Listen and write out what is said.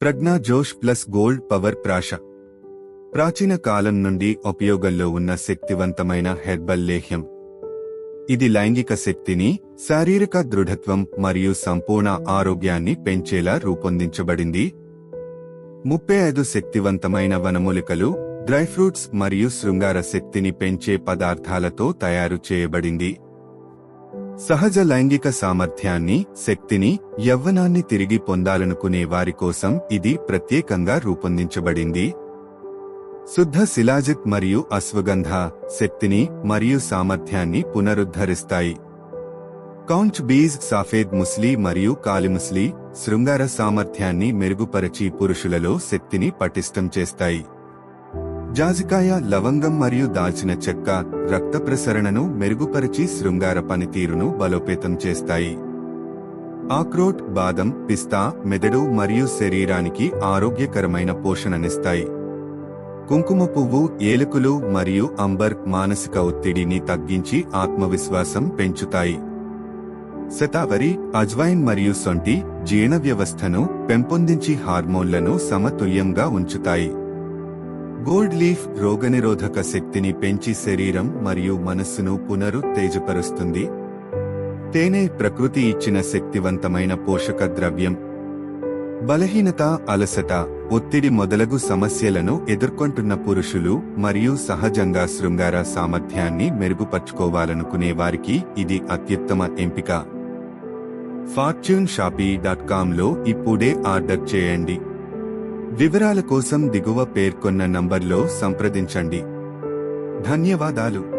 ప్రజ్ఞా జోష్ plus gold power ప్రాచీన కాలం నుండి ఉపయోగంలో ఉన్న శక్తివంతమైన హెర్బల్ లేహ్యం. ఇది లైంగిక శక్తిని, శారీరక దృఢత్వం మరియు సంపూర్ణ ఆరోగ్యాన్ని పెంచేలా రూపొందించబడింది. 35 శక్తివంతమైన వనమూలికలు, డ్రై ఫ్రూట్స్ మరియు శృంగార శక్తిని పెంచే పదార్థాలతో తయారు చేయబడింది. సహజ లైంగిక సామర్థ్యాన్ని, శక్తిని, యవ్వనాన్ని తిరిగి పొందాలనుకునే వారి కోసం ఇది ప్రత్యేకంగా రూపొందించబడింది. శుద్ధ శిలాజిత్ మరియు అశ్వగంధ శక్తిని మరియు సామర్థ్యాన్ని పునరుద్ధరిస్తాయి. కౌంచ్ బీజ్, సఫేద్ ముస్లి మరియు కాలిముస్లి శృంగార సామర్థ్యాన్ని మెరుగుపరచి పురుషులలో శక్తిని పటిష్టం చేస్తాయి. జాజికాయ, లవంగం మరియు దాల్చిన చెక్క రక్త ప్రసరణను మెరుగుపరిచి శృంగార పనితీరును బలోపేతం చేస్తాయి. ఆక్రోట్, బాదం, పిస్తా మెదడు మరియు శరీరానికి ఆరోగ్యకరమైన పోషణనిస్తాయి. కుంకుమ పువ్వు, ఏలకులు మరియు అంబర్ మానసిక ఒత్తిడిని తగ్గించి ఆత్మవిశ్వాసం పెంచుతాయి. శతావరి, అజ్వైన్ మరియు సొంటి జీర్ణ వ్యవస్థను పెంపొందించి హార్మోన్లను సమతుల్యంగా ఉంచుతాయి. గోల్డ్ లీఫ్ రోగనిరోధక శక్తిని పెంచి శరీరం మరియు మనస్సును పునరుత్తేజపరుస్తుంది. తేనె ప్రకృతి ఇచ్చిన శక్తివంతమైన పోషక ద్రవ్యం. బలహీనత, అలసట, ఒత్తిడి మొదలగు సమస్యలను ఎదుర్కొంటున్న పురుషులు మరియు సహజంగా శృంగార సామర్థ్యాన్ని మెరుగుపర్చుకోవాలనుకునే వారికి ఇది అత్యుత్తమ ఎంపిక. fortuneshopee.comలో ఇప్పుడే ఆర్డర్ చేయండి. వివరాల కోసం దిగువ పేర్కొన్న నంబర్లో సంప్రదించండి. ధన్యవాదాలు.